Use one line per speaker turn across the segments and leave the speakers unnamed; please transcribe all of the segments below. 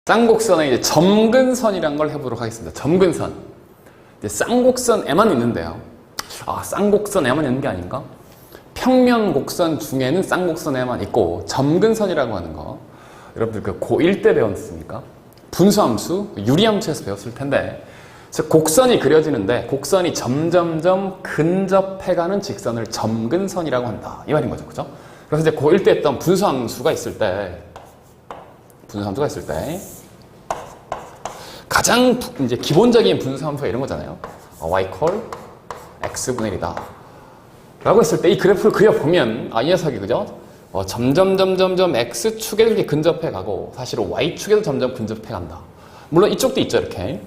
쌍곡선의 이제 점근선이라는 걸 해보도록 하겠습니다. 점근선. 이제 쌍곡선에만 있는데요. 쌍곡선에만 있는 게 아닌가? 평면곡선 중에는 쌍곡선에만 있고, 점근선이라고 하는 거. 여러분들 그 고1 때 배웠습니까? 분수함수, 유리함수에서 배웠을 텐데, 즉 곡선이 그려지는데, 곡선이 점점점 근접해가는 직선을 점근선이라고 한다. 이 말인 거죠. 그죠? 그래서 이제 고1 때 했던 분수함수가 있을 때, 가장 이제 기본적인 분수함수가 이런 거잖아요. y 콜 x분의 1이다. 라고 했을 때 이 그래프를 그려보면, 이 녀석이, 그죠? 점점 x축에 이렇게 근접해 가고, 사실은 y축에도 점점 근접해 간다. 물론 이쪽도 있죠, 이렇게.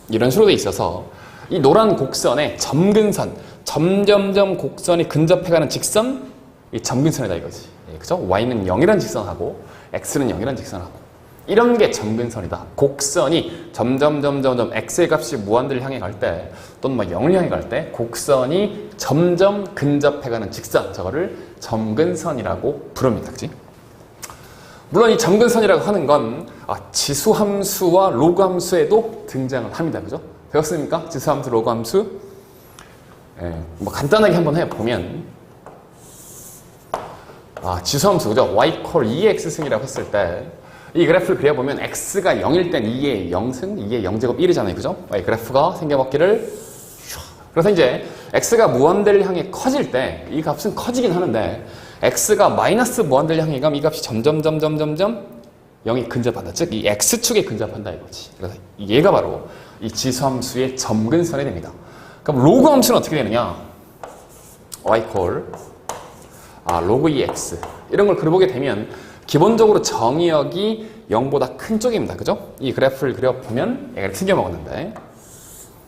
이런 식으로 돼 있어서, 이 노란 곡선의 점근선, 점점점 곡선이 근접해 가는 직선, 이 점근선이다 이거지. 그죠? y는 0이라는 직선하고, x는 0이라는 직선하고. 이런 게 점근선이다. 곡선이 점점 x의 값이 무한대를 향해 갈 때, 또는 0을 향해 갈 때, 곡선이 점점 근접해가는 직선, 저거를 점근선이라고 부릅니다. 그치? 물론 이 점근선이라고 하는 건 지수함수와 로그함수에도 등장을 합니다. 그죠? 배웠습니까? 지수함수, 로그함수? 간단하게 한번 해보면, 지수함수, 그죠? y 콜 2x승이라고 했을 때, 이 그래프를 그려보면 x가 0일 땐 2의 0승, 2의 0제곱 1이잖아요. 그죠? 이 그래프가 생겨먹기를. 그래서 이제 x가 무한대를 향해 커질 때 이 값은 커지긴 하는데, x가 마이너스 무한대를 향해 가면 이 값이 점점 0이 근접한다. 즉 이 x축에 근접한다 이거지. 그래서 얘가 바로 이 지수함수의 점근선이 됩니다. 그럼 로그함수는 어떻게 되느냐? y 콜 로그 2x 이런 걸 그려보게 되면 기본적으로 정의역이 0보다 큰 쪽입니다. 그죠? 이 그래프를 그려보면 얘가 이렇게 생겨먹었는데,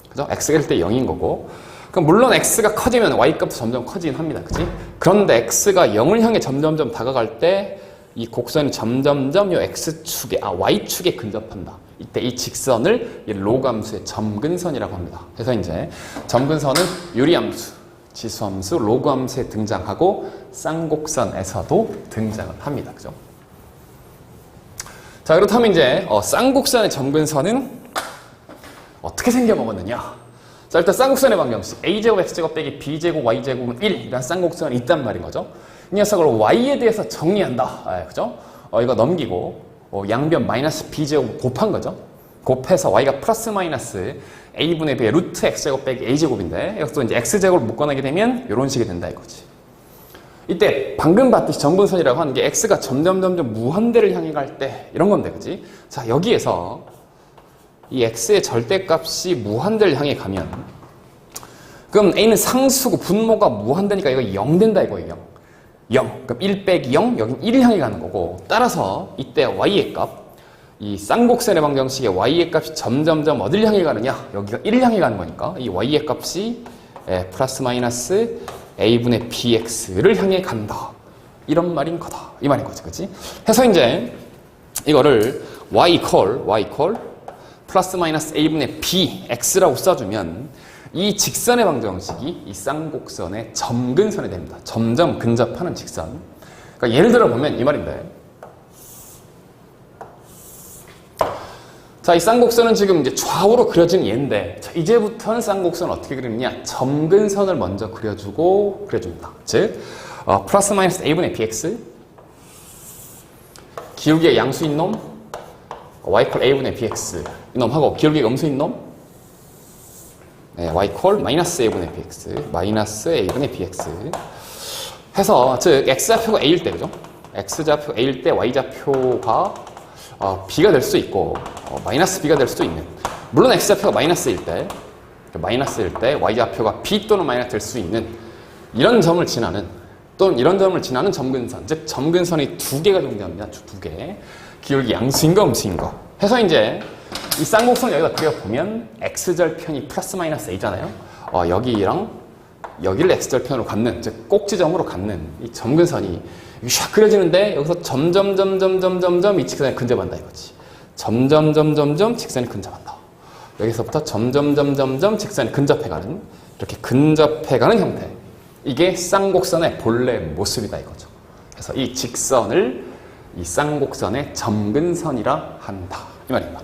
그죠? x가 1 때 0인 거고, 그럼 물론 x가 커지면 y값도 점점 커지긴 합니다. 그치? 그런데 x가 0을 향해 점점점 다가갈 때 이 곡선이 점점점 이 x축에, y축에 근접한다. 이때 이 직선을 이 로그함수의 점근선이라고 합니다. 그래서 이제 점근선은 유리함수, 지수함수, 로그함수에 등장하고 쌍곡선에서도 등장을 합니다. 그죠? 자, 그렇다면 이제 쌍곡선의 점근선은 어떻게 생겨먹었느냐? 자, 일단 쌍곡선의 방정식 a제곱 x제곱 빼기 b제곱 y제곱은 1 이란 쌍곡선이 있단 말인 거죠. 이 녀석을 y에 대해서 정리한다. 그죠? 이거 넘기고 양변 마이너스 b제곱 곱한 거죠. 곱해서 y가 플러스 마이너스 a분의 b의 루트 x제곱 빼기 a제곱인데, 여기서 이제 x제곱을 묶어내게 되면 이런 식이 된다 이거지. 이때 방금 봤듯이 점근선이라고 하는 게 x가 점점 무한대를 향해 갈 때 이런 건데, 그지? 자, 여기에서 이 x의 절대값이 무한대를 향해 가면, 그럼 a는 상수고 분모가 무한대니까 이거 0 된다 이거예요. 0. 그럼 1 빼기 0, 여긴 1을 향해 가는 거고, 따라서 이때 y의 값, 이 쌍곡선의 방정식의 y의 값이 점점점 어딜 향해 가느냐? 여기가 1을 향해 가는 거니까 이 y의 값이 플러스 마이너스 a분의 bx를 향해 간다. 이런 말인 거다. 이 말인 거지. 그치? 해서 이제 이거를 y 콜 플러스 마이너스 a분의 bx라고 써주면 이 직선의 방정식이 이 쌍곡선의 점근선이 됩니다. 점점 근접하는 직선. 그러니까 예를 들어 보면 이 말인데, 자, 이 쌍곡선은 지금 이제 좌우로 그려진 얘인데, 자, 이제부터는 쌍곡선을 어떻게 그리느냐? 점근선을 먼저 그려줍니다. 즉, 플러스 마이너스 a분의 bx, 기울기의 양수인 놈, y 콜 a분의 bx, 이놈하고 기울기가 음수인 놈, y 콜 마이너스 a분의 bx, 마이너스 a분의 bx 해서, 즉, x좌표가 a일 때, 그죠? x좌표 a일 때 y좌표가 b가 될 수 있고, 마이너스 b가 될 수도 있는. 물론 x좌표가 마이너스일 때 y좌표가 b 또는 마이너스 될 수 있는 이런 점을 지나는, 또는 이런 점을 지나는 점근선, 즉 점근선이 두 개가 존재합니다. 두 개. 기울기 양수인 거 음수인 거 해서 이제 이 쌍곡선 여기다 그려보면 x절편이 플러스 마이너스 a잖아요. 여기랑 여기를 x절편으로 갖는, 즉 꼭지점으로 갖는 이 점근선이 샥 그려지는데, 여기서 점점 이 직선에 근접한다 이거지. 점점 직선에 근접한다. 여기서부터 점점 직선에 근접해가는, 이렇게 근접해가는 형태. 이게 쌍곡선의 본래 모습이다 이거죠. 그래서 이 직선을 이 쌍곡선의 점근선이라 한다. 이 말입니다.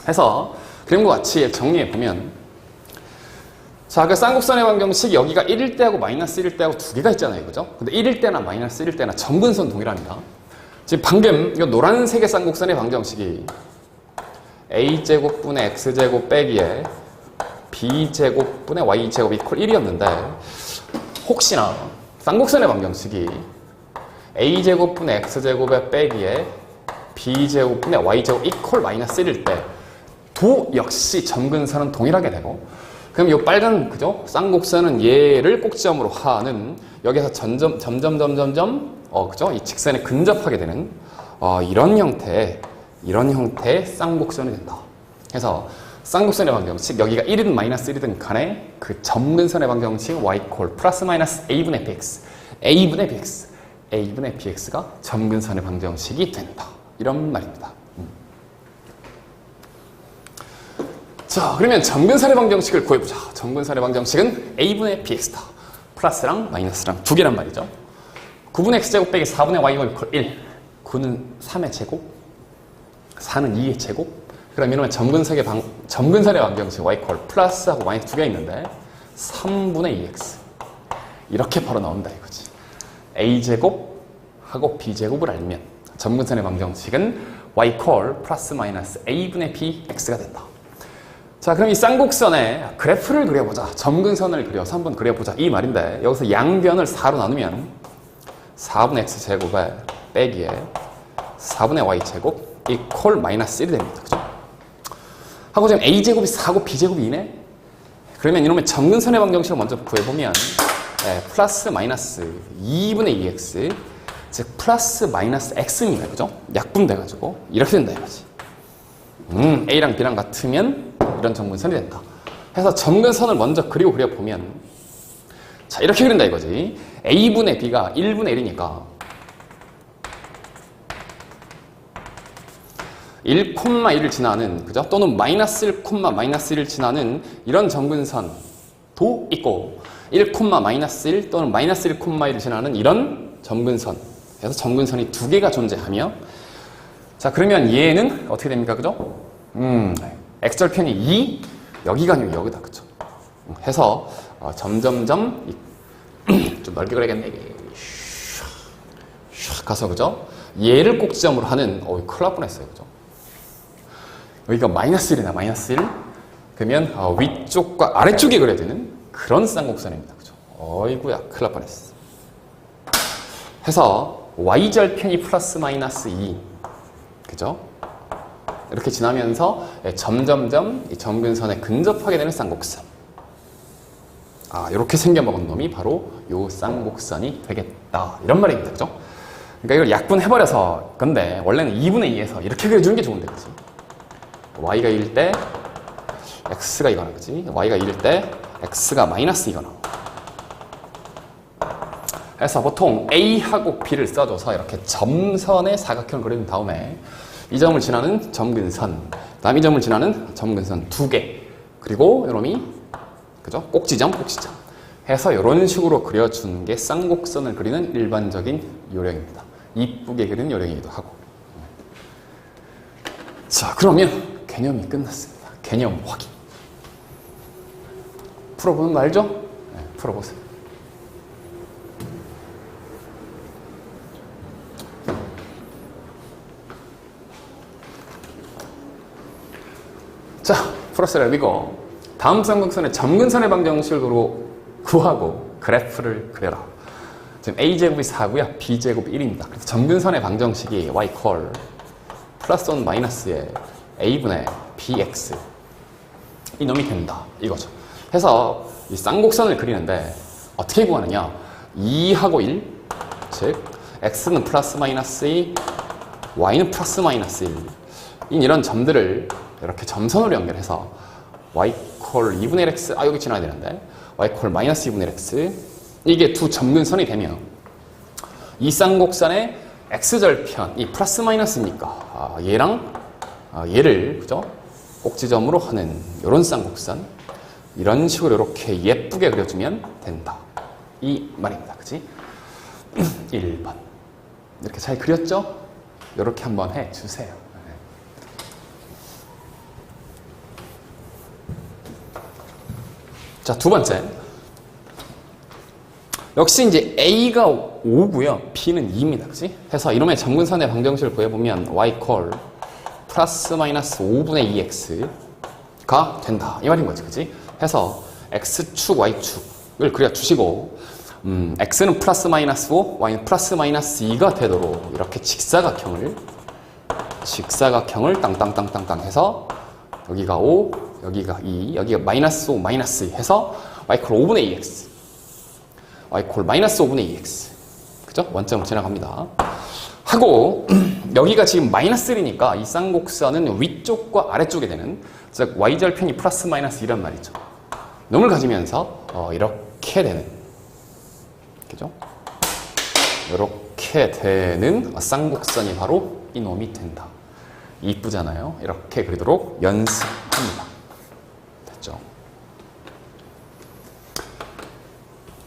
해서 그림과 같이 정리해 보면, 자, 그 쌍곡선의 방정식 여기가 1일 때하고 마이너스 1일 때하고 두 개가 있잖아요, 그죠? 근데 1일 때나 마이너스 1일 때나 점근선 동일합니다. 지금 방금 이 노란색의 쌍곡선의 방정식이 a제곱분의 x제곱 빼기에 b제곱분의 y제곱 이퀄 1이었는데, 혹시나 쌍곡선의 방정식이 a제곱분의 x제곱에 빼기에 b제곱분의 y제곱 이퀄 마이너스 1일 때 도 역시 점근선은 동일하게 되고, 그럼 이 빨간, 그죠? 쌍곡선은 얘를 꼭지점으로 하는, 여기서 점점, 그죠? 이 직선에 근접하게 되는, 이런 형태의 쌍곡선이 된다. 그래서 쌍곡선의 방정식, 여기가 1이든 마이너스 1이든 간에 그 점근선의 방정식 y 콜 플러스 마이너스 a분의 bx가 점근선의 방정식이 된다. 이런 말입니다. 자, 그러면 점근선의 방정식을 구해보자. 점근선의 방정식은 a분의 bx다. 플러스랑 마이너스랑 두 개란 말이죠. 9분의 x제곱 빼기 4분의 y제곱 이퀄 1. 9는 3의 제곱, 4는 2의 제곱. 그러면 점근선의 방정식 y 콜 플러스하고 마이너스 두 개가 있는데 3분의 2x. 이렇게 바로 나온다 이거지. a제곱하고 b제곱을 알면 점근선의 방정식은 y 콜 플러스 마이너스 a분의 bx가 된다. 자, 그럼 이 쌍곡선의 그래프를 그려보자. 점근선을 그려서 한번 그려보자. 이 말인데, 여기서 양변을 4로 나누면 4분의 x제곱에 빼기에 4분의 y제곱 이퀄 마이너스 1이 됩니다. 그죠? 하고 지금 a제곱이 4고 b제곱이 2네? 그러면 이놈의 점근선의 방정식을 먼저 구해보면, 플러스 마이너스 2분의 2x, 즉 플러스 마이너스 x입니다. 그죠? 약분돼가지고 이렇게 된다 이거지. a랑 b랑 같으면 이런 점근선이 된다. 해서 점근선을 먼저 그려보면, 자, 이렇게 그린다 이거지. a분의 b가 1분의 1이니까 1,1을 지나는, 그죠? 또는 마이너스 1, 마이너스 1을 지나는 이런 점근선도 있고, 1, 마이너스 1 또는 마이너스 1, 1을 지나는 이런 점근선. 그래서 점근선이 두 개가 존재하며, 자, 그러면 얘는 어떻게 됩니까? 그죠? x절편이 2, 여기가 아니고 여기다, 그죠? 해서 점점점 좀 넓게 그려야겠네. 가서, 그죠? 얘를 꼭지점으로 하는, 큰일 날 뻔했어요, 그죠? 여기가 마이너스 1이나 마이너스 1? 그러면 위쪽과 아래쪽에 그려야 되는 그런 쌍곡선입니다, 그죠? 어이구야, 큰일 날 뻔했어. 해서 y절편이 플러스 마이너스 2, 그죠? 이렇게 지나면서 점점점 이 점근선에 근접하게 되는 쌍곡선. 이렇게 생겨먹은 놈이 바로 요 쌍곡선이 되겠다. 이런 말입니다. 그죠? 그러니까 이걸 약분해버려서, 근데 원래는 2분의 2에서 이렇게 그려주는 게 좋은데, 그지? y가 1일 때 x가 이거나, 그지? y가 1일 때 x가 마이너스 이거나. 그래서 보통 a하고 b를 써줘서 이렇게 점선의 사각형을 그린 다음에 이 점을 지나는 점근선, 다음 이 점을 지나는 점근선 두 개, 그리고 이놈이, 그죠? 꼭지점 해서 이런 식으로 그려주는 게 쌍곡선을 그리는 일반적인 요령입니다. 이쁘게 그리는 요령이기도 하고. 자, 그러면 개념이 끝났습니다. 개념 확인. 풀어보는 거 알죠? 네, 풀어보세요. 자, 풀었어요. 이거 다음 쌍곡선의 점근선의 방정식으로 구하고 그래프를 그려라. 지금 a제곱이 4고요. b제곱이 1입니다. 그래서 점근선의 방정식이 y 콜 플러스 1 마이너스의 a분의 bx 이 놈이 된다. 이거죠. 해서 이 쌍곡선을 그리는데 어떻게 구하느냐. 2하고 1, 즉 x는 플러스 마이너스 2, y는 플러스 마이너스 1. 이런 점들을 이렇게 점선으로 연결해서 y 콜 2분의 1x, 여기 지나야 되는데 y 콜 마이너스 2분의 1x, 이게 두 점근선이 되면 이 쌍곡선의 x절편, 이 플러스 마이너스니까 얘랑 얘를, 그죠? 꼭지점으로 하는 이런 쌍곡선, 이런 식으로 이렇게 예쁘게 그려주면 된다. 이 말입니다. 그치? 1번. 이렇게 잘 그렸죠? 이렇게 한번 해주세요. 자, 두 번째. 역시 이제 A가 5고요. B는 2입니다. 그치? 해서 이놈의 점근선의 방정식을 구해보면 y 콜 플러스 마이너스 5분의 2x가 된다. 이 말인 거지. 그치? 해서 x축, y축을 그려주시고 x는 플러스 마이너스 5, y는 플러스 마이너스 2가 되도록 이렇게 직사각형을 땅땅땅땅땅 해서 여기가 5, 여기가 2, 여기가 마이너스 5, 마이너스 2 해서 y콜 5분의 2x y콜 마이너스 5분의 2x 그죠? 원점을 지나갑니다. 하고 여기가 지금 마이너스 1이니까 이 쌍곡선은 위쪽과 아래쪽에 되는 즉 y절편이 플러스 마이너스 2란 말이죠. 놈을 가지면서 이렇게 되는 그죠? 이렇게 되는 쌍곡선이 바로 이 놈이 된다. 이쁘잖아요. 이렇게 그리도록 연습합니다. 됐죠?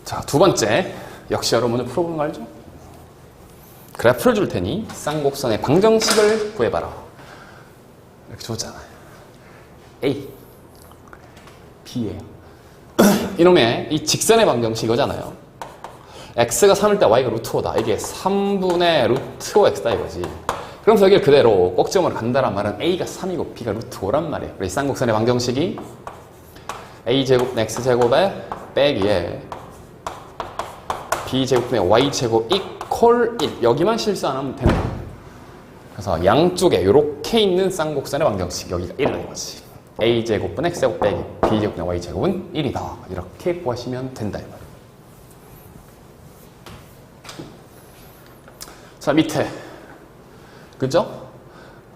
자, 두 번째. 역시 여러분은 풀어보는 거 알죠? 그래프를 줄 테니 쌍곡선의 방정식을 구해봐라. 이렇게 줬잖아요. A, B예요. 이놈의 이 직선의 방정식 이거잖아요. x가 3일 때 y가 루트 5다. 이게 3분의 루트 5x다 이거지. 그러면서 여기를 그대로 꼭지점으로 간다란 말은 a가 3이고 b가 루트 5란 말이에요. 그래서 쌍곡선의 방정식이 a제곱 x제곱에 빼기에 b제곱분의 y제곱 이퀄 1. 여기만 실수 안 하면 되는 거예요. 그래서 양쪽에 이렇게 있는 쌍곡선의 방정식 여기가 1이라는 거지. a제곱분 x제곱 빼기 b제곱분의 y제곱은 1이다. 이렇게 구하시면 된다 이 말이에요. 자, 밑에 그죠?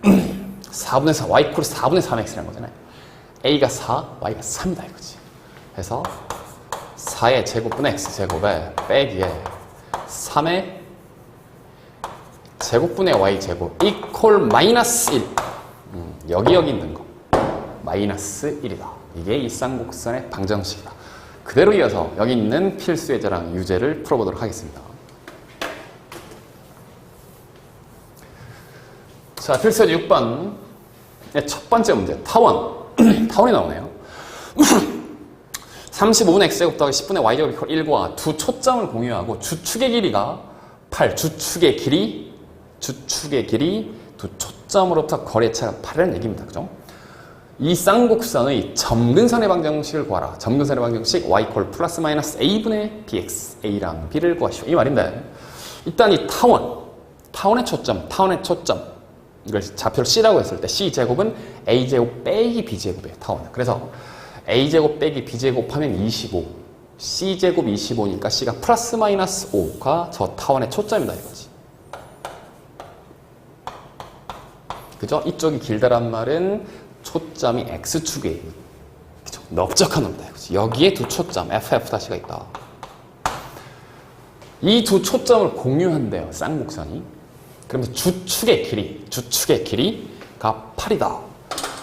4분의 4, y 콜 4분의 3x라는 거잖아요. a가 4, y가 3이다 이거지. 그래서 4의 제곱분의 x제곱에 빼기에 3의 제곱분의 y제곱 이퀄 마이너스 1. 여기 있는 거 마이너스 1이다. 이게 이 쌍곡선의 방정식이다. 그대로 이어서 여기 있는 필수의 저랑 유제를 풀어보도록 하겠습니다. 자, 필수의 6번 첫 번째 문제 타원 타원이 나오네요. 35분의 x제곱 더하기 10분의 y제곱 이퀄 1과 두 초점을 공유하고 주축의 길이가 8, 주축의 길이 두 초점으로부터 거리의 차가 8이라는 얘기입니다. 그죠? 이 쌍곡선의 점근선의 방정식을 구하라. 점근선의 방정식 y 콜 플러스 마이너스 a분의 bx a랑 b를 구하시오. 이 말인데 일단 이 타원의 초점 이걸 좌표를 c라고 했을 때 c제곱은 a제곱 빼기 b제곱이에요. 타원은. 그래서 a제곱 빼기 b제곱 하면 25 c제곱 25니까 c가 플러스 마이너스 5가 저 타원의 초점이다 이거지. 그죠? 이쪽이 길다란 말은 초점이 x축에 그죠? 넓적한 놈이다 이거지. 여기에 두 초점 FF-가 있다. 이 두 초점을 공유한대요. 쌍곡선이. 그러면서 주축의 길이가 8이다.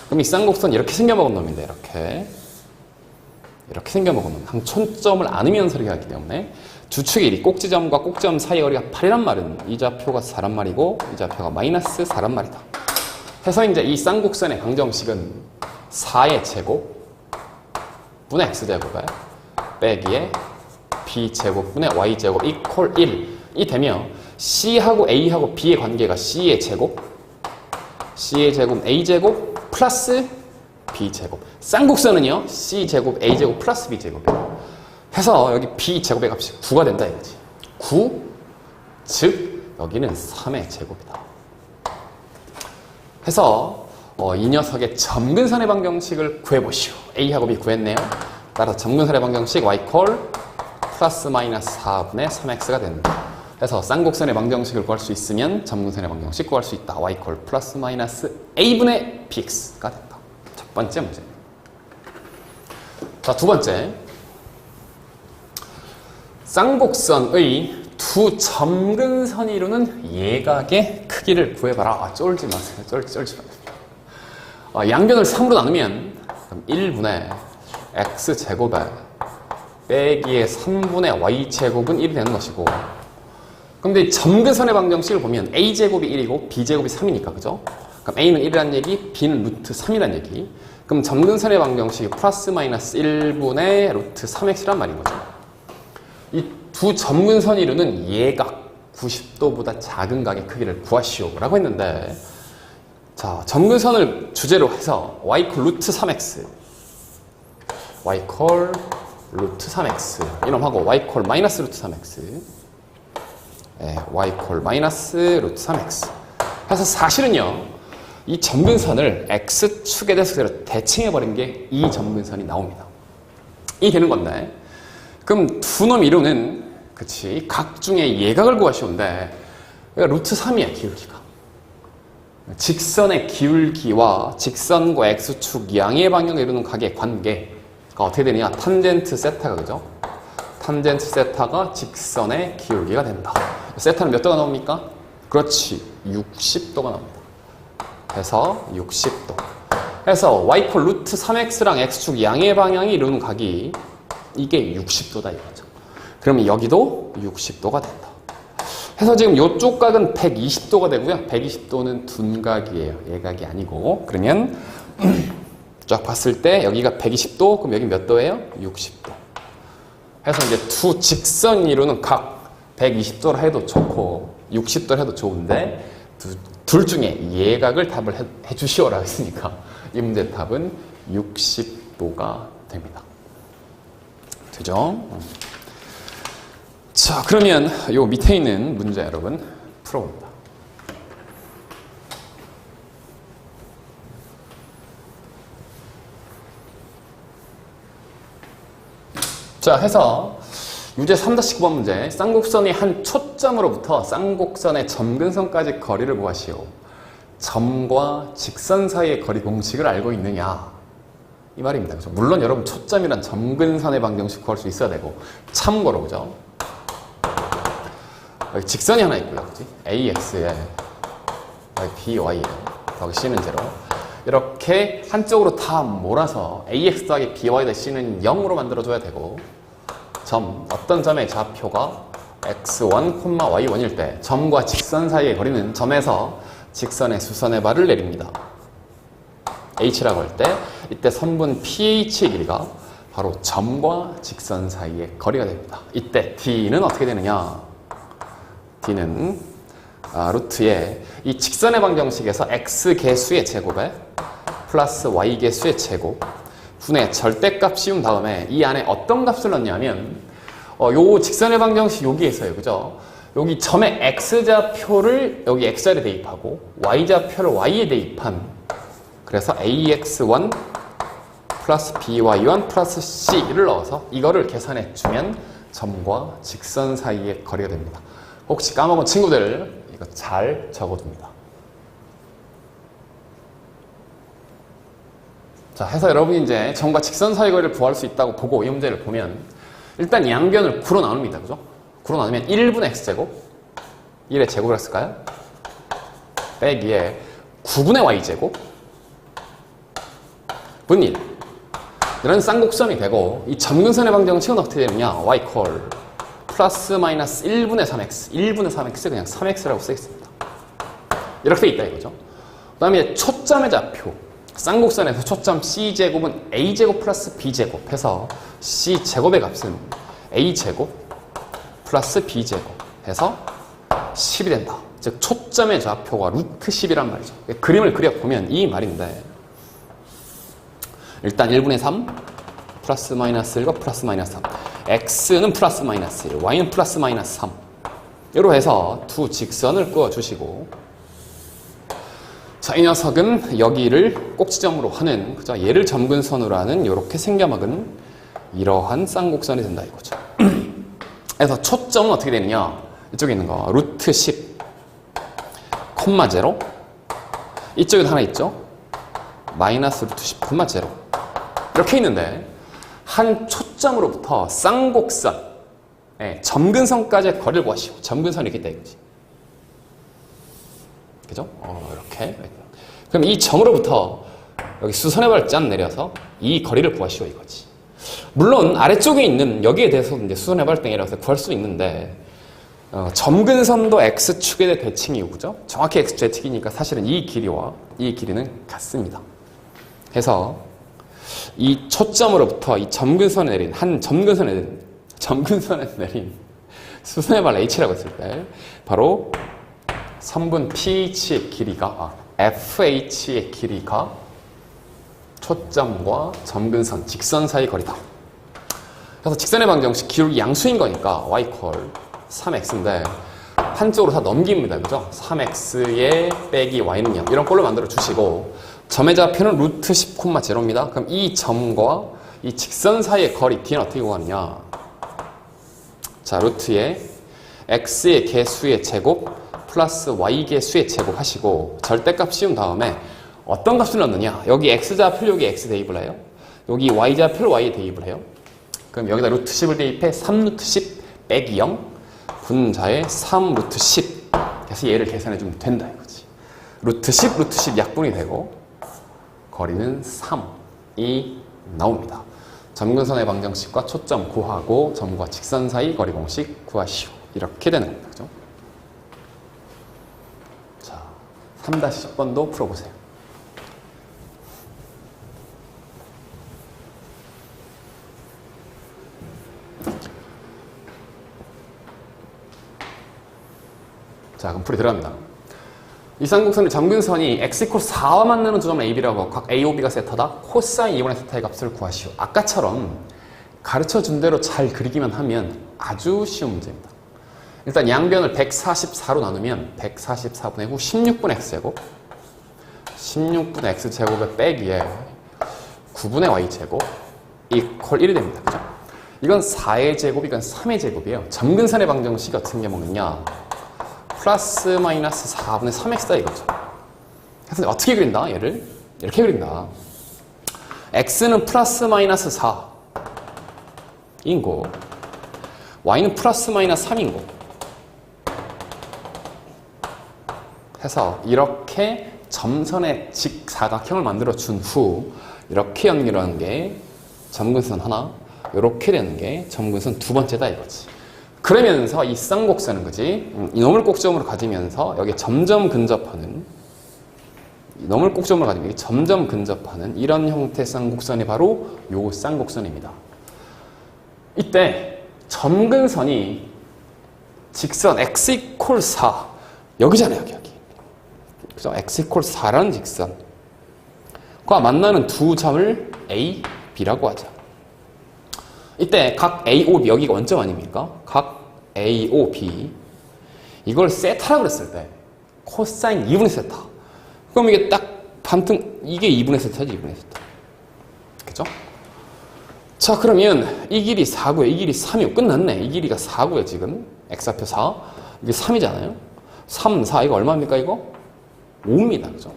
그럼 이 쌍곡선 이렇게 생겨먹은 놈인데 이렇게 생겨먹은 놈. 한 초점을 안으면서 이렇게 하기 때문에 주축의 길이 꼭지점과 꼭지점 사이의 거리가 8이란 말은 이 좌표가 4란 말이고 이 좌표가 마이너스 4란 말이다. 해서 이제 이 쌍곡선의 방정식은 4의 제곱 분의 x제곱에 빼기에 b제곱분의 y제곱 이퀄 1이 되면 c하고 a하고 b의 관계가 c의 제곱 a제곱 플러스 b제곱. 쌍곡선은요 c제곱 a제곱 플러스 b제곱이에요. 해서 여기 b제곱의 값이 9가 된다 이거지. 9 즉 여기는 3의 제곱이다. 해서 이 녀석의 점근선의 방정식을 구해보시오. a하고 b 구했네요. 따라서 점근선의 방정식 y 콜 플러스 마이너스 4분의 3x가 된다. 그래서 쌍곡선의 방정식을 구할 수 있으면 점근선의 방정식 구할 수 있다. y 콜 플러스 마이너스 a분의 bx가 된다. 첫 번째 문제. 자, 두 번째. 쌍곡선의 두 점근선이 이루는 예각의 크기를 구해봐라. 쫄지 마세요. 쫄지 마세요. 양변을 3으로 나누면 그럼 1분의 x제곱에 빼기의 3분의 y제곱은 1이 되는 것이고, 근데 점근선의 방정식을 보면 a제곱이 1이고 b제곱이 3이니까 그죠? 그럼 A는 1이란 얘기, B는 루트 3이란 얘기. 그럼 점근선의 방정식이 플러스 마이너스 1분의 루트 3x란 말인 거죠. 이 두 점근선 이루는 예각 90도보다 작은 각의 크기를 구하시오 라고 했는데, 자, 점근선을 주제로 해서 y 콜 루트 3x, y 콜 루트 3x 이놈하고 y 콜 마이너스 루트 3x, y 콜 마이너스 루트 3x 해서 사실은요, 이 점근선을 x축에 대해서 그대로 대칭해버린 게 이 점근선이 나옵니다. 이 되는 건데, 그럼 두 놈 이루는, 그치, 각 중에 예각을 구하시오인데, 그러니까 루트 3이야, 기울기가. 직선의 기울기와 직선과 x축 양의 방향을 이루는 각의 관계가 어떻게 되느냐? 탄젠트 세타가, 그죠? 탄젠트 세타가 직선의 기울기가 된다. 세타는 몇 도가 나옵니까? 그렇지, 60도가 나옵니다. 해서 60도. 해서 y콜 루트 3x랑 x축 양의 방향이 이루는 각이 이게 60도다 이거죠. 그러면 여기도 60도가 된다. 해서 지금 이쪽 각은 120도가 되고요. 120도는 둔각이에요. 예각이 아니고. 그러면 쫙 봤을 때 여기가 120도, 그럼 여기 몇 도예요? 60도. 해서 이제 두 직선 이루는 각 120도로 해도 좋고 60도로 해도 좋은데 둘 중에 예각을 답을 해주시오라고 했으니까 이 문제 답은 60도가 됩니다. 되죠? 자, 그러면 요 밑에 있는 문제 여러분 풀어봅니다. 자, 해서 유제 3-9번 문제. 쌍곡선이 한 초점으로부터 쌍곡선의 점근선까지 거리를 구하시오. 점과 직선 사이의 거리 공식을 알고 있느냐? 이 말입니다. 그죠? 물론 여러분 초점이란 점근선의 방정식 구할 수 있어야 되고, 참고로, 그죠? 여기 직선이 하나 있고요. 그치? AX에 BY에 더하기 C는 제로. 이렇게 한쪽으로 다 몰아서 AX 더하기 BY 더하기 C는 0으로 만들어줘야 되고, 어떤 점의 좌표가 x1, y1일 때 점과 직선 사이의 거리는 점에서 직선의 수선의 발을 내립니다. h라고 할 때 이때 선분 PH의 길이가 바로 점과 직선 사이의 거리가 됩니다. 이때 d는 어떻게 되느냐? d는 루트에 이 직선의 방정식에서 x 개수의 제곱에 플러스 y 개수의 제곱 분의 절대값 씌운 다음에 이 안에 어떤 값을 넣냐면 요 직선의 방정식 여기에서요. 그죠? 여기 점의 x좌표를 여기 x자리에 대입하고 y좌표를 y에 대입한, 그래서 ax1 플러스 by1 플러스 c를 넣어서 이거를 계산해 주면 점과 직선 사이의 거리가 됩니다. 혹시 까먹은 친구들 이거 잘 적어둡니다. 자, 해서 여러분이 이제 점과 직선 사이 거리를 구할 수 있다고 보고 이 문제를 보면 일단 양변을 9로 나눕니다. 그죠? 9로 나누면 1분의 x제곱, 1의 제곱을 했을까요? 빼기에 9분의 y제곱 분 1. 이런 쌍곡선이 되고, 이 점근선의 방정식은 어떻게 되느냐? y 콜 플러스 마이너스 1분의 3x, 1분의 3x 그냥 3x라고 쓰겠습니다. 이렇게 돼 있다 이거죠. 그 다음에 초점의 좌표, 쌍곡선에서 초점 c제곱은 a제곱 플러스 b제곱 해서 c제곱의 값은 a제곱 플러스 b제곱 해서 10이 된다. 즉 초점의 좌표가 루트 10이란 말이죠. 그림을 그려보면 이 말인데, 일단 1분의 3 플러스 마이너스 1과 플러스 마이너스 3, x는 플러스 마이너스 1, y는 플러스 마이너스 3 이로 해서 두 직선을 그어주시고, 자, 이 녀석은 여기를 꼭지점으로 하는, 그죠? 얘를 점근선으로 하는 이렇게 생겨먹은 이러한 쌍곡선이 된다 이거죠. 그래서 초점은 어떻게 되느냐? 이쪽에 있는 거 루트 10 콤마 제로, 이쪽에도 하나 있죠? 마이너스 루트 10 콤마 제로 이렇게 있는데, 한 초점으로부터 쌍곡선 점근선까지의 거리를 구하시오. 점근선이 있겠다 이거지. 그죠? 이렇게. 그럼 이 점으로부터 여기 수선의 발을 짠 내려서 이 거리를 구하시오 이거지. 물론 아래쪽에 있는 여기에 대해서 이제 수선의 발을 내려서 구할 수 있는데, 점근선도 x축에 대해 대칭이고, 그죠? 정확히 x축 대칭이니까 사실은 이 길이와 이 길이는 같습니다. 그래서 이 초점으로부터 이 점근선에 내린, 점근선에 내린 수선의 발 h라고 했을 때 바로 선분 ph의 길이가, fh의 길이가 초점과 점근선, 직선 사이 거리다. 그래서 직선의 방정식 기울기 양수인 거니까 y 콜 3x인데 한쪽으로 다 넘깁니다. 그죠? 3x에 빼기 y는 0. 이런 꼴로 만들어 주시고 점의 좌표는 루트 10,0입니다. 그럼 이 점과 이 직선 사이의 거리 d는 어떻게 구하느냐? 자, 루트에 x의 개수의 제곱 플러스 y 개수의 제곱 하시고 절대값 씌운 다음에 어떤 값을 넣느냐? 여기 x좌표 여기 x 대입을 해요. 여기 y좌표 y에 대입을 해요. 그럼 여기다 루트 10을 대입해 3루트 10 빼기 0 분자에 3루트 10. 그래서 얘를 계산해 주면 된다 이거지. 루트 10 루트 10 약분이 되고 거리는 3이 나옵니다. 점근선의 방정식과 초점 구하고 점과 직선 사이 거리 공식 구하시오. 이렇게 되는 겁니다. 그죠? 자, 3-10번도 풀어보세요. 자, 그럼 풀이 들어갑니다. 이 쌍곡선의 점근선이 x 이퀄 4와 만나는 두 점 AB라고 각 A, O, B가 세타다. 코사인 2분의 세타의 값을 구하시오. 아까처럼 가르쳐준 대로 잘 그리기만 하면 아주 쉬운 문제입니다. 일단 양변을 144로 나누면 144분의 후 16분의 x제곱 16분의 x제곱에 빼기에 9분의 y제곱 이퀄 1이 됩니다. 그죠? 이건 4의 제곱, 이건 3의 제곱이에요. 점근선의 방정식이 어떻게 생겨먹느냐? 플러스 마이너스 4분의 3x다 이거죠. 그래서 어떻게 그린다? 얘를 이렇게 그린다. x는 플러스 마이너스 4인고 y는 플러스 마이너스 3인고 해서 이렇게 점선의 직사각형을 만들어 준 후 이렇게 연결하는 게 점근선 하나, 이렇게 되는 게 점근선 두 번째다 이거지. 그러면서 이 쌍곡선은 그지? 이놈을 꼭지점으로 가지면서 여기 점점 근접하는 이놈을 꼭지점으로 가지면 점점 근접하는 이런 형태의 쌍곡선이 바로 요 쌍곡선입니다. 이때 점근선이 직선 x 이퀄 4 여기잖아요. 여기 그죠? x 이퀄 4라는 직선과 만나는 두 점을 A, B라고 하자. 이때 각 A, O, B 여기가 원점 아닙니까? 각 A, O, B 이걸 세타라고 그랬을 때 코사인 2분의 세타. 그럼 이게 딱 반등 이게 2분의 세타지 2분의 세타. 그죠? 자, 그러면 이 길이 4고요. 이 길이 3이요. 끝났네. 이 길이가 4고요. 지금 x좌표 4 이게 3이잖아요. 3, 4 이거 얼마입니까 이거? 5입니다. 그죠?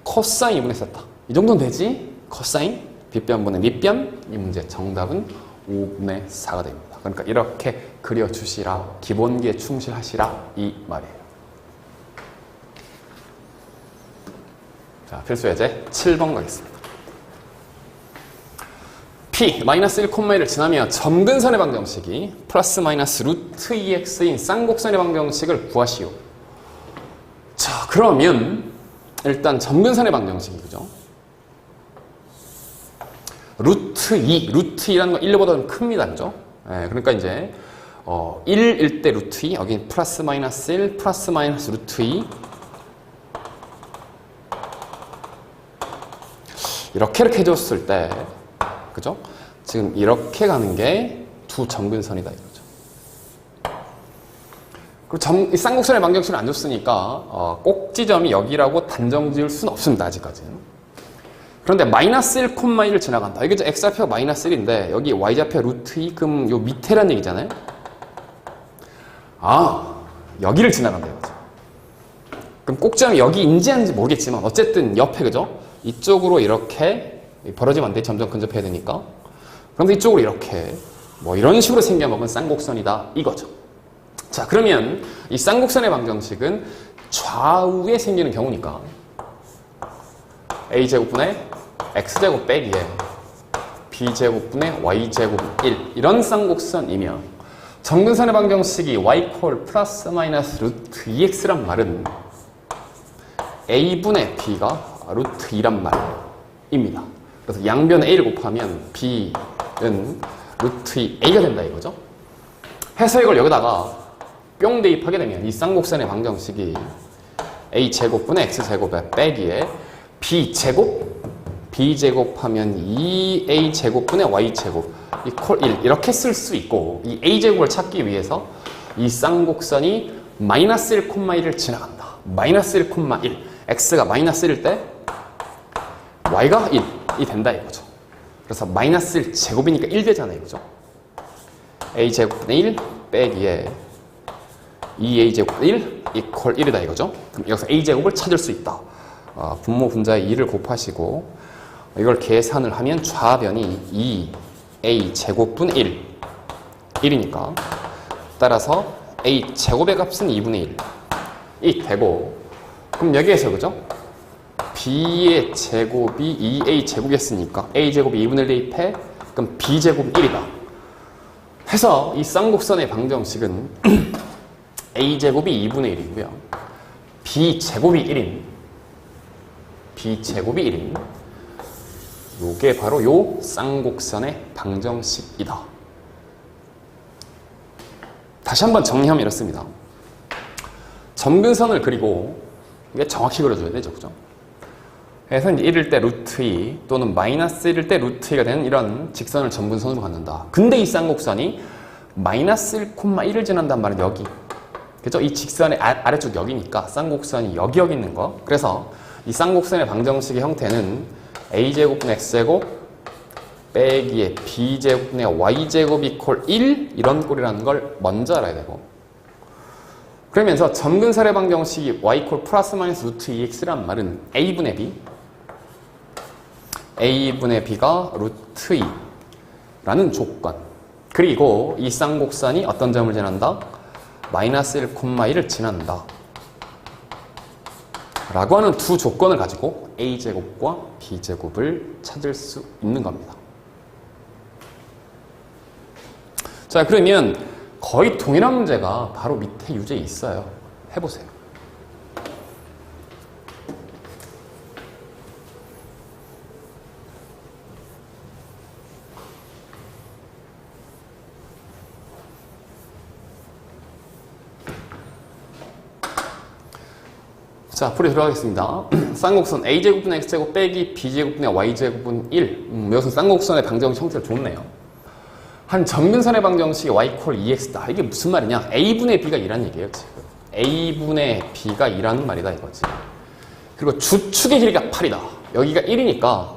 코사인 2분의 세타. 이 정도는 되지? 코사인 빗변분의 밑변 이 문제 정답은 5분의 4가 됩니다. 그러니까 이렇게 그려주시라. 기본기에 충실하시라. 이 말이에요. 자, 필수 예제 7번 가겠습니다. P 마이너스 1,1을 지나면 점근선의 방정식이 플러스 마이너스 루트 2x인 쌍곡선의 방정식을 구하시오. 자, 그러면 일단 점근선의 방정식이 그죠? 루트 2, 루트 2라는 건 1보다 좀 큽니다. 그죠? 예, 그러니까 이제 1일 때 루트 2, 여기 플러스 마이너스 1, 플러스 마이너스 루트 2 이렇게 해줬을 때 그죠? 지금 이렇게 가는 게 두 점근선이다 이거죠. 그리고 이 쌍곡선의 방정식을 안 줬으니까 꼭지점이 여기라고 단정 지을 수는 없습니다. 아직까지는. 그런데 마이너스 1,1을 지나간다. 이게 x좌표가 마이너스 1인데 여기 y좌표 루트 2 그럼 요 밑에란 얘기잖아요. 아, 여기를 지나간다 이거죠. 그럼 꼭지점이 여기 인지하는지 모르겠지만 어쨌든 옆에 그죠? 이쪽으로 이렇게 벌어지면 안 돼. 점점 근접해야 되니까. 그런데 이쪽으로 이렇게 뭐 이런 식으로 생겨먹은 쌍곡선이다 이거죠. 자, 그러면 이 쌍곡선의 방정식은 좌우에 생기는 경우니까 a제곱분의 x제곱 빼기에 b제곱분의 y제곱 1 이런 쌍곡선이면 점근선의 방정식이 y 콜 플러스 마이너스 루트 2x란 말은 a분의 b가 루트 2란 말입니다. 그래서 양변에 a를 곱하면 b는 루트 2a가 된다 이거죠. 해서 이걸 여기다가 뿅 대입하게 되면 이 쌍곡선의 방정식이 a제곱분의 x제곱에 빼기에 b제곱하면 2a제곱분의 y제곱 이퀄 1 이렇게 쓸 수 있고, 이 a제곱을 찾기 위해서 이 쌍곡선이 마이너스 1,1을 지나간다. 마이너스 1,1 x가 마이너스 1일 때 y가 1이 된다 이거죠. 그래서 마이너스 1 제곱이니까 1 되잖아요 이거죠. a제곱분의 1 빼기에 2a제곱분의 1 이퀄 1이다 이거죠. 그럼 여기서 a제곱을 찾을 수 있다. 분모 분자에 2를 곱하시고 이걸 계산을 하면 좌변이 2a제곱분의 1이니까 따라서 a제곱의 값은 2분의 1이 되고, 그럼 여기에서 그죠? b의 제곱이 2a제곱이었으니까 a제곱이 2분의 1 대입해 그럼 b제곱 1이다 해서 이 쌍곡선의 방정식은 a제곱이 2분의 1이고요 b제곱이 1인 요게 바로 요 쌍곡선의 방정식이다. 다시 한번 정리하면 이렇습니다. 점근선을 그리고 이게 정확히 그려줘야 되죠, 그죠? 그래서 이제 1일 때 루트 2 또는 마이너스 1일 때 루트 2가 되는 이런 직선을 점근선으로 갖는다. 근데 이 쌍곡선이 마이너스 1,1을 지난단 말은 여기, 그죠? 이 직선의 아래쪽 여기니까 쌍곡선이 여기 있는 거. 그래서 이 쌍곡선의 방정식의 형태는 a제곱분의 x제곱 빼기에 b제곱분의 y제곱 이퀄 1 이런 꼴이라는 걸 먼저 알아야 되고, 그러면서 점근선의 방정식이 y 콜 플러스 마이너스 루트 2x란 말은 a분의 b가 루트 2라는 조건, 그리고 이 쌍곡선이 어떤 점을 지난다? 마이너스 1,1을 지난다 라고 하는 두 조건을 가지고 a제곱과 b제곱을 찾을 수 있는 겁니다. 자, 그러면 거의 동일한 문제가 바로 밑에 유제에 있어요. 해보세요. 자, 풀이 들어가겠습니다. 쌍곡선 a제곱분의 x제곱 빼기 b제곱분의 y제곱은 1. 여기서 쌍곡선의 방정식 형태가 좋네요. 한 점근선의 방정식이 y 콜 2x다. 이게 무슨 말이냐? a분의 b가 2라는 얘기예요, 지금. a분의 b가 2라는 말이다, 이거지. 그리고 주축의 길이가 8이다. 여기가 1이니까,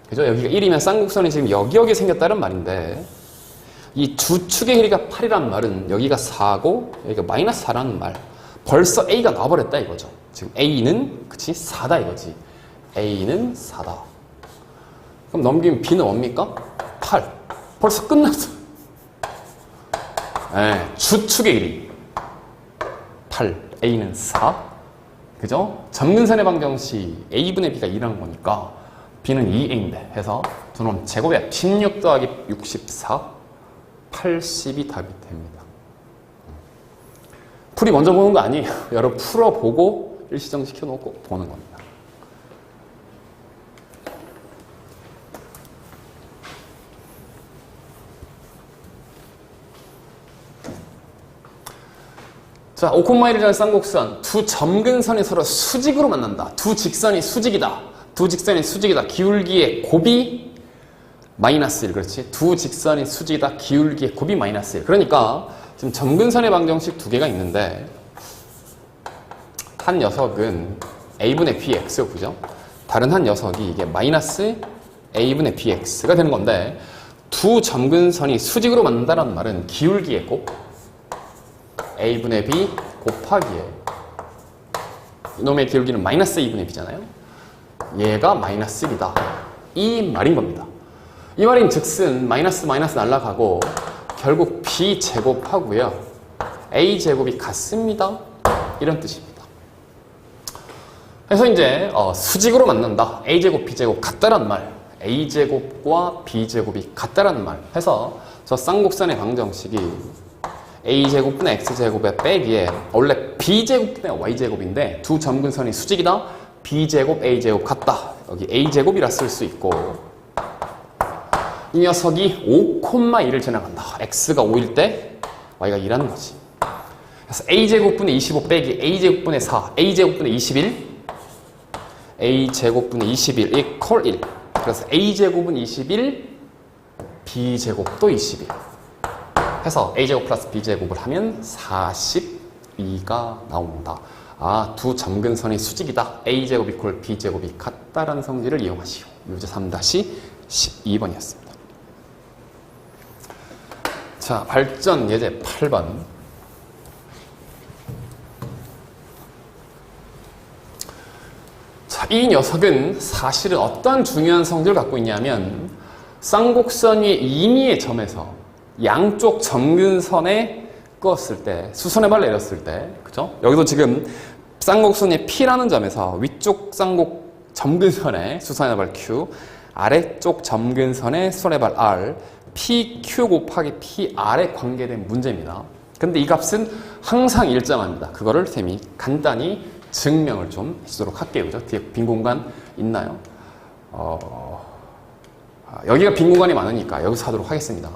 그죠? 여기가 1이면 쌍곡선이 지금 여기 생겼다는 말인데, 이 주축의 길이가 8이란 말은 여기가 4고, 여기가 마이너스 4라는 말. 벌써 a가 나와버렸다 이거죠. 지금 a는 그치 4다 이거지. a는 4다. 그럼 넘기면 b는 뭡니까? 8. 벌써 끝났어. 네, 주축의 길이 8. a는 4. 그죠? 점근선의 방정식 a분의 b가 2라는 거니까 b는 2a인데 해서 두 놈 제곱에 16 더하기 64 80이 답이 됩니다. 풀이 먼저 보는 거 아니에요. 여러분 풀어보고 일시정 시켜놓고 보는 겁니다. 자, 5,1을 지난 쌍곡선. 두 점근선이 서로 수직으로 만난다. 두 직선이 수직이다. 두 직선이 수직이다. 기울기의 곱이 마이너스 1. 그렇지? 두 직선이 수직이다. 기울기의 곱이 마이너스 1. 그러니까 지금 점근선의 방정식 두 개가 있는데 한 녀석은 a분의 bx, 그죠? 다른 한 녀석이 이게 마이너스 a분의 bx가 되는 건데, 두 점근선이 수직으로 만난다는 말은 기울기의 곱 a분의 b 곱하기에 이놈의 기울기는 마이너스 a분의 b잖아요. 얘가 마이너스 1이다. 이 말인 겁니다. 이 말인 즉슨 마이너스 날라가고 결국 b제곱하고요 a제곱이 같습니다. 이런 뜻입니다. 그래서 이제 수직으로 만난다. a제곱, b제곱 같다란 말, a제곱과 b제곱이 같다라는 말 해서 저 쌍곡선의 방정식이 a제곱분의 x제곱의 빼기에 원래 b제곱분의 y제곱인데 두 점근선이 수직이다. b제곱 a제곱 같다. 여기 a제곱이라 쓸 수 있고 이 녀석이 5,2를 지나간다. x가 5일 때 y가 2라는 거지. 그래서 a제곱분의 25 빼기 a제곱분의 4 a제곱분의 21 a제곱분의 21 이퀄 1. 그래서 a제곱은 21 b제곱도 21 해서 a제곱 플러스 b제곱을 하면 42가 나온다. 아, 두 점근선이 수직이다. a제곱 이퀄 b제곱이 같다라는 성질을 이용하시오. 유제 3-12번이었습니다. 자, 발전 예제 8번. 자, 이 녀석은 사실은 어떤 중요한 성질을 갖고 있냐면 쌍곡선 위의 임의의 점에서 양쪽 점근선에 끄었을 때, 수선의 발을 내렸을 때, 그죠? 여기도 지금 쌍곡선의 P라는 점에서 위쪽 쌍곡 점근선에 수선의 발 Q, 아래쪽 점근선에 수선의 발 R, PQ 곱하기 PR에 관계된 문제입니다. 근데 이 값은 항상 일정합니다. 그거를 쌤이 간단히 증명을 좀 해주도록 할게요. 그죠? 뒤에 빈 공간 있나요? 여기가 빈 공간이 많으니까 여기서 하도록 하겠습니다.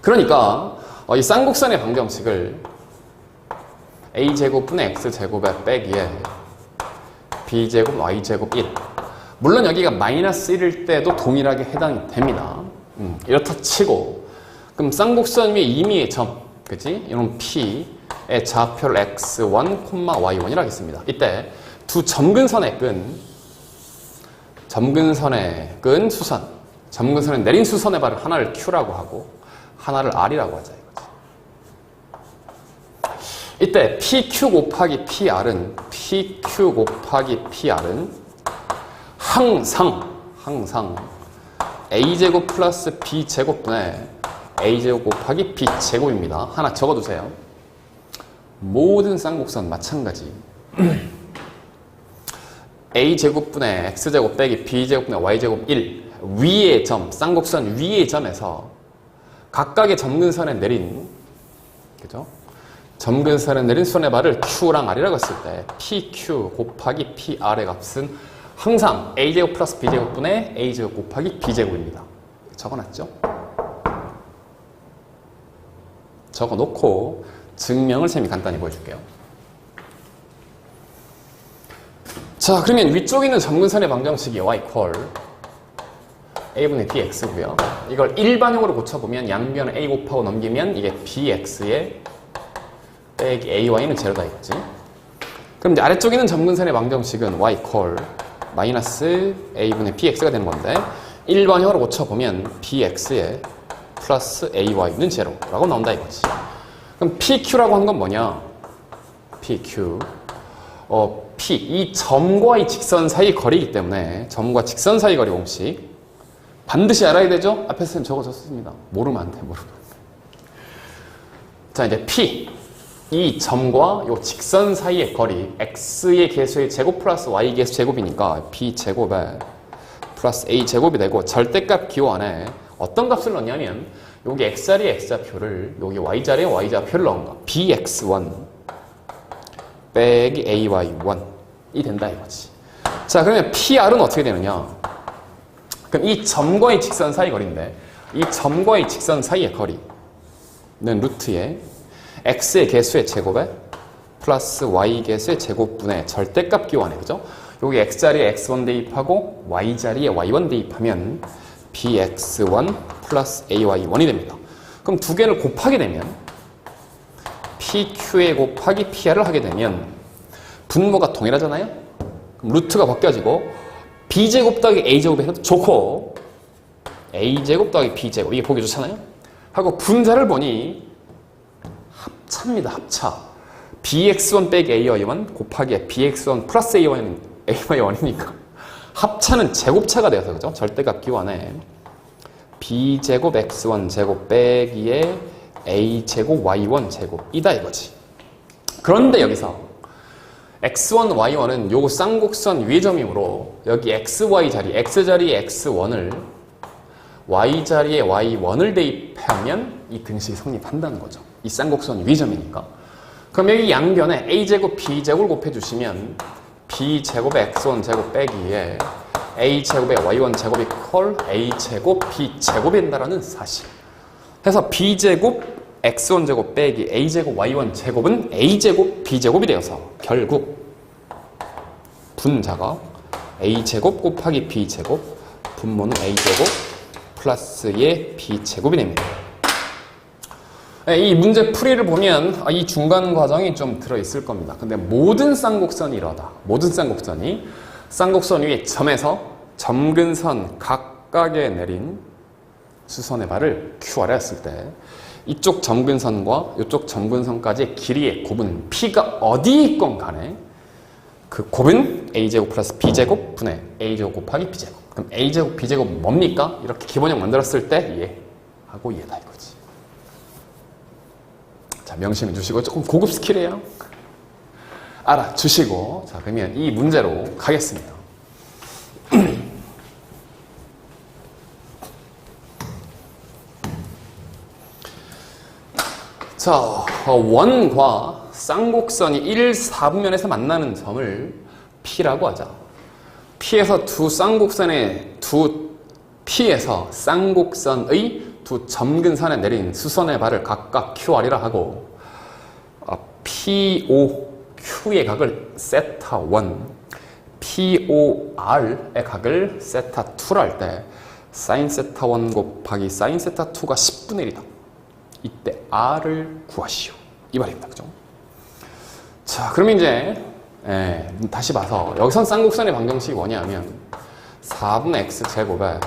그러니까 이 쌍곡선의 방정식을 a제곱분의 x제곱에 빼기에 b제곱 y제곱 1. 물론 여기가 마이너스 1일 때도 동일하게 해당이 됩니다. 이렇다 치고 그럼 쌍곡선 위에 임의의 점, 그치? 이런 P의 좌표를 x1, y1이라 하겠습니다. 이때 두 점근선의 수선, 점근선에 내린 수선의 발을 하나를 Q라고 하고 하나를 R이라고 하자 이거지. 이때 PQ 곱하기 PR은 항상 a제곱 플러스 b제곱분의 a제곱 곱하기 b제곱입니다. 하나 적어두세요. 모든 쌍곡선 마찬가지. a제곱분의 x제곱 빼기 b제곱분의 y제곱 1 위의 점, 쌍곡선 위의 점에서 각각의 점근선에 내린, 그죠? 점근선에 내린 수선의 발을 q랑 r이라고 했을 때 pq 곱하기 pr의 값은 항상 a제곱 플러스 b제곱분의 a제곱 곱하기 b제곱입니다. 적어놨죠? 적어놓고 증명을 쌤이 간단히 보여줄게요. 자, 그러면 위쪽에 있는 점근선의 방정식이 y 퀄 a분의 bx고요. 이걸 일반형으로 고쳐보면 양변을 a 곱하고 넘기면 이게 bx의 빼기 ay는 제로다 이거지. 그럼 이제 아래쪽에 있는 점근선의 방정식은 y 퀄 마이너스 a분의 bx가 되는 건데 일반형으로 고쳐보면 bx의 플러스 ay는 제로라고 나온다 이거지. 그럼 pq라고 하는 건 뭐냐? pq P, 이 점과 이 직선 사이 거리이기 때문에 점과 직선 사이 거리 공식 반드시 알아야 되죠? 앞에 쌤 적어줬습니다. 모르면 안 돼, 모르면. 자, 이제 P, 이 점과 이 직선 사이의 거리 x의 개수의 제곱 플러스 y 개수 제곱이니까 b제곱에 플러스 a제곱이 되고 절대값 기호 안에 어떤 값을 넣냐면 여기 x자리에 x좌표를 여기 y자리에 y좌표를 넣은 거 bx1 빼기 ay1이 된다 이거지. 자, 그러면 PR은 어떻게 되느냐? 그럼 이 점과의 직선 사이 거리인데 이 점과의 직선 사이의 거리는 루트에 x의 개수의 제곱에 플러스 y 개수의 제곱분의 절대값 기호안에 그죠? 여기 x자리에 x1 대입하고 y자리에 y1 대입하면 bx1 플러스 ay1이 됩니다. 그럼 두 개를 곱하게 되면 PQ에 곱하기 PR을 하게 되면 분모가 동일하잖아요? 그럼 루트가 바뀌어지고 B제곱 더하기 A제곱이 해도 좋고 A제곱 더하기 B제곱 이게 보기 좋잖아요? 하고 분자를 보니 합차입니다. 합차. BX1 빼기 AY1 곱하기 BX1 플러스 AY1이니까 합차는 제곱차가 되어서 그죠? 절대값 기호안에 B제곱 X1 제곱 빼기에 A제곱 Y1 제곱이다 이거지. 그런데 여기서 X1, Y1은 요 쌍곡선 위의 점이므로 여기 XY 자리, X자리의 X1을 y 자리에 y1을 대입하면 이 등식이 성립한다는 거죠. 이 쌍곡선이 위점이니까. 그럼 여기 양변에 a제곱 b제곱을 곱해주시면 b제곱의 x1 제곱 빼기에 a제곱의 y1 제곱이 콜 a제곱 b제곱이 된다는 사실. 그래서 b제곱 x1 제곱 빼기 a제곱 y1 제곱은 a제곱 b제곱이 되어서 결국 분자가 a제곱 곱하기 b제곱 분모는 a제곱 플러스의 b제곱이 됩니다. 이 문제 풀이를 보면 이 중간 과정이 좀 들어있을 겁니다. 근데 모든 쌍곡선이 이러다. 모든 쌍곡선 위에 점에서 점근선 각각에 내린 수선의 발을 QR에 했을 때 이쪽 점근선과 이쪽 점근선까지의 길이의 곱은 P가 어디 있건 간에 그 곱은 A제곱 플러스 B제곱 분의 A제곱 곱하기 B제곱. 그럼 A제곱 B제곱 뭡니까? 이렇게 기본형 만들었을 때 얘하고 얘다 이거지. 자, 명심해 주시고 조금 고급 스킬이에요. 알아주시고 자, 그러면 이 문제로 가겠습니다. 자, 원과 쌍곡선이 1, 4분면에서 만나는 점을 P라고 하자. P에서 P에서 쌍곡선의 두 점근선에 내린 수선의 발을 각각 QR이라 하고 POQ의 각을 세타 1, POR의 각을 세타 2라 할 때 사인 세타 1 곱하기 사인 세타 2가 10분의 1이다. 이때 R을 구하시오. 이 말입니다. 그죠? 자, 그럼 이제 다시 봐서 여기선 쌍곡선의 방정식이 뭐냐면 4분의 x제곱에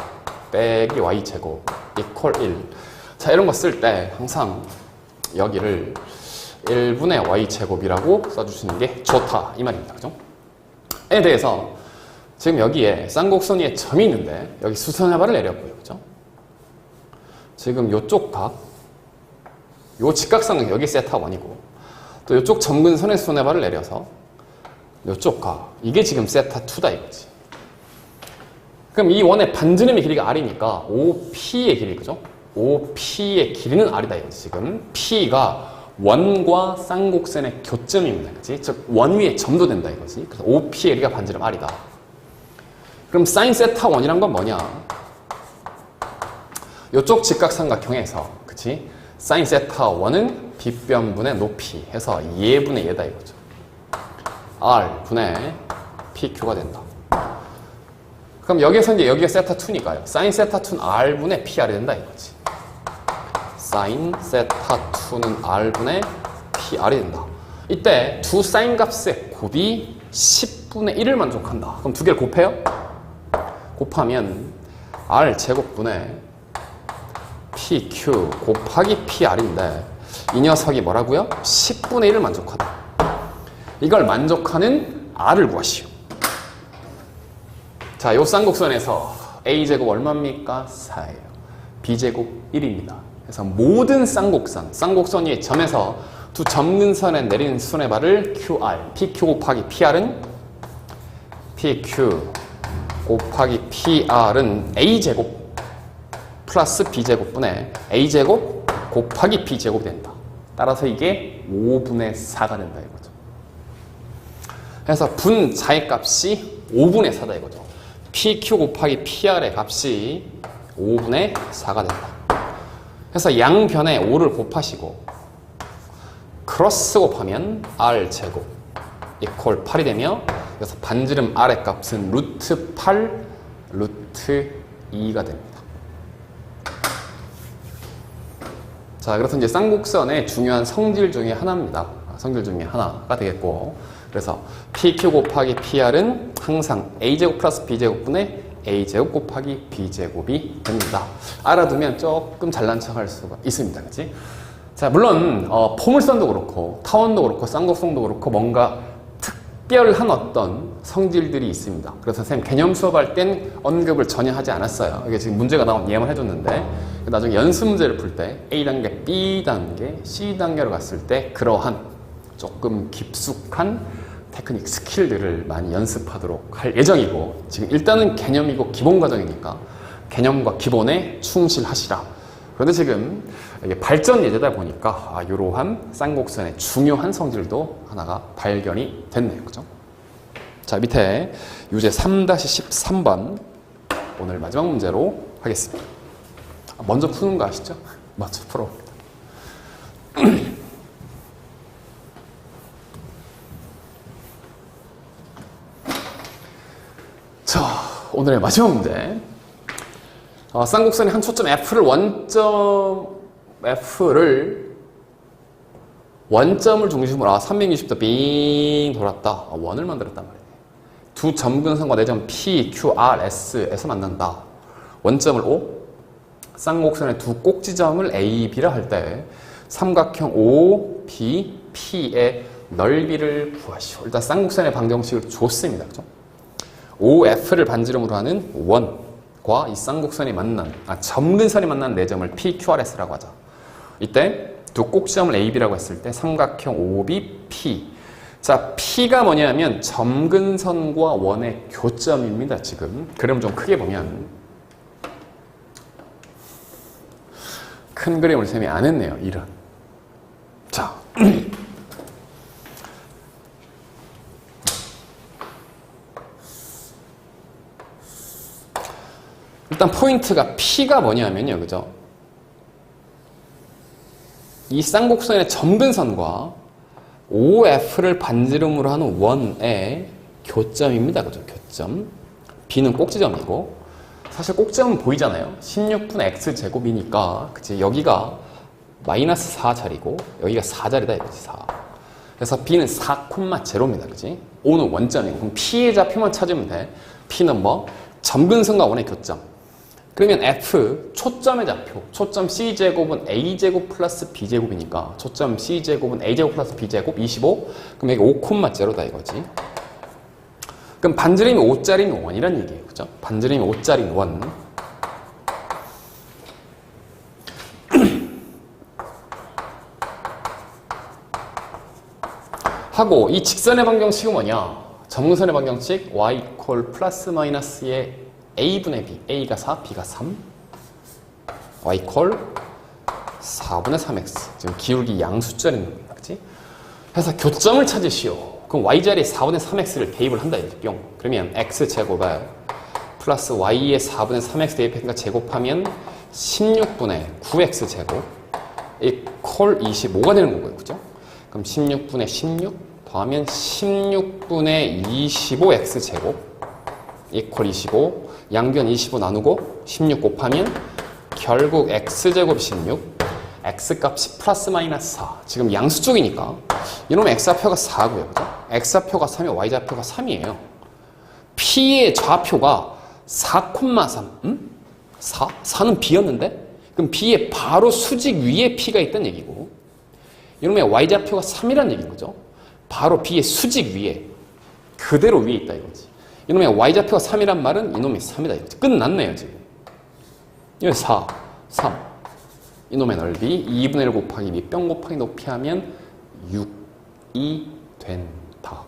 빼기 y제곱 이퀄 1. 자, 이런 거 쓸 때 항상 여기를 1분의 y제곱이라고 써주시는 게 좋다. 이 말입니다. 그죠? 에 대해서 지금 여기에 쌍곡선 위에 점이 있는데 여기 수선의 발을 내렸고요. 그죠? 지금 요쪽 각, 요 직각선은 여기 세타 1이고 또 요쪽 점근선의 수선의 발을 내려서 요쪽 각, 이게 지금 세타 2다 이거지. 그럼 이 원의 반지름의 길이가 R이니까 OP의 길이, 그죠? OP의 길이는 R이다 이거지. 지금 P가 원과 쌍곡선의 교점입니다. 그치? 즉, 원 위에 점도 된다 이거지. 그래서 OP의 길이가 반지름 R이다. 그럼 사인 세타 1이란 건 뭐냐? 요쪽 직각삼각형에서, 그치? 사인 세타 1은 빗변분의 높이 해서 예분의 예다 이거죠. R 분의 PQ가 된다. 그럼 여기에서 이제 여기가 세타 2니까요. 사인 세타 2는 R분의 PR이 된다 이거지. 사인 세타 2는 R분의 PR이 된다. 이때 두 사인 값의 곱이 10분의 1을 만족한다. 그럼 두 개를 곱해요? 곱하면 R 제곱분의 PQ 곱하기 PR인데 이 녀석이 뭐라고요? 10분의 1을 만족하다. 이걸 만족하는 R을 구하시오. 자, 요 쌍곡선에서 A제곱 얼마입니까? 4예요. B제곱 1입니다. 그래서 모든 쌍곡선 위의 점에서 두 점근선에 내린 수선의 발을 QR, PQ 곱하기 PR은 PQ 곱하기 PR은 A제곱 플러스 B제곱분의 A제곱 곱하기 B제곱이 된다. 따라서 이게 5분의 4가 된다 이거죠. 그래서 분자의 값이 5분의 4다 이거죠. PQ 곱하기 PR의 값이 5분의 4가 된다. 그래서 양변에 5를 곱하시고 크로스 곱하면 R제곱 이퀄 8이 되며 그래서 반지름 R의 값은 루트 8, 루트 2가 됩니다. 자, 그래서 이제 쌍곡선의 중요한 성질 중에 하나입니다. 성질 중에 하나가 되겠고 그래서 PQ 곱하기 PR은 항상 A제곱 플러스 B제곱분의 A제곱 곱하기 B제곱이 됩니다. 알아두면 조금 잘난 척 할 수가 있습니다. 그치? 자, 물론 포물선도 그렇고 타원도 그렇고 쌍곡선도 그렇고 뭔가 특별한 어떤 성질들이 있습니다. 그래서 선생님 개념 수업할 땐 언급을 전혀 하지 않았어요. 이게 지금 문제가 나오면 이해만 해줬는데 나중에 연습 문제를 풀 때 A단계, B단계, C단계로 갔을 때 그러한 조금 깊숙한 테크닉, 스킬들을 많이 연습하도록 할 예정이고 지금 일단은 개념이고 기본 과정이니까 개념과 기본에 충실하시라. 그런데 지금 이게 발전 예제다 보니까 이러한 쌍곡선의 중요한 성질도 하나가 발견이 됐네요. 그죠? 자, 밑에 유제 3-13번 오늘 마지막 문제로 하겠습니다. 먼저 푸는 거 아시죠? 먼저 풀어봅니다. 자, 오늘의 마지막 문제. 쌍곡선의 한 초점 원점을 중심으로 360도 빙 돌았다. 원을 만들었단 말이에요. 두 점근선과 내점 P, Q, R, S에서 만난다. 원점을 O, 쌍곡선의 두 꼭지점을 A, B라 할 때 삼각형 O, B, P의 넓이를 구하시오. 일단 쌍곡선의 방정식을 줬습니다. 그죠? OF를 반지름으로 하는 원과 이 쌍곡선이 만난, 점근선이 만난 네 점을 PQRS라고 하자. 이때 두 꼭지점을 AB라고 했을 때 삼각형 OB, P. 자, P가 뭐냐면 점근선과 원의 교점입니다. 지금 그림 좀 크게 보면 큰 그림을 쌤이 안 했네요. 이런. 자. 일단 포인트가 P가 뭐냐면요. 그죠? 이 쌍곡선의 점근선과 OF를 반지름으로 하는 원의 교점입니다. 그죠? 교점. B는 꼭지점이고, 사실 꼭지점은 보이잖아요. 16분의 X제곱이니까, 그치? 여기가 마이너스 4자리고, 여기가 4자리다 이거지, 4. 그래서 B는 4,0입니다. 그치? O는 원점이고, 그럼 P의 좌표만 찾으면 돼. P는 뭐? 점근선과 원의 교점. 그러면 F, 초점의 좌표, 초점 C제곱은 A제곱 플러스 B제곱이니까 초점 C제곱은 A제곱 플러스 B제곱 25, 그럼 여기 5,0다 이거지. 그럼 반지름이 5짜리는 원이란 얘기예요. 그죠? 반지름이 5짜리는 원. 하고 이 직선의 방정식은 뭐냐? 점근선의 방정식 y 이퀄 플러스 마이너스의 a분의 b, a가 4, b가 3, y 이퀄 4분의 3x. 지금 기울기 양수짜리는 겁니다. 그치? 그래서 교점을 찾으시오. 그럼 y자리에 4분의 3x를 대입을 한다 이렇게 뿅. 그러면 x제곱에 플러스 y의 4분의 3x 대입하니까 제곱하면 16분의 9x제곱 이퀄 25가 되는 거고요. 그죠? 그럼 16분의 16 더하면 16분의 25x제곱 이퀄 25, 양변 25 나누고 16 곱하면 결국 x제곱 16, x값이 플러스 마이너스 4. 지금 양수쪽이니까 이놈의 x좌표가 4고요. 그죠? x좌표가 3이고 y좌표가 3이에요. p의 좌표가 4,3. 4? 4는 b였는데? 그럼 b의 바로 수직 위에 p가 있다는 얘기고, 이놈의 y좌표가 3이라는 얘기인 거죠. 바로 b의 수직 위에, 그대로 위에 있다 이거지. 이놈의 y좌표가 3이란 말은 이놈이 3이다 이거지. 끝났네요 지금. 이거 4, 3. 이놈의 넓이 2분의 1 곱하기 미, 뿅 곱하기 높이 하면 6이 된다.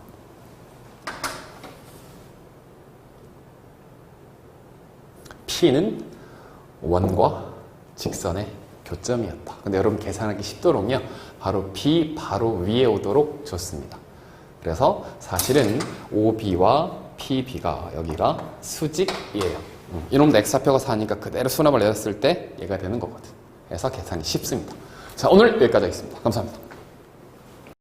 P는 원과 직선의 교점이었다. 근데 여러분 계산하기 쉽도록요. 바로 B 바로 위에 오도록 줬습니다. 그래서 사실은 OB와 PB가 여기가 수직이에요. 이놈도 X좌표가 4니까 그대로 수납을 내렸을 때 얘가 되는 거거든. 그래서 계산이 쉽습니다. 자, 오늘 여기까지 하겠습니다. 감사합니다.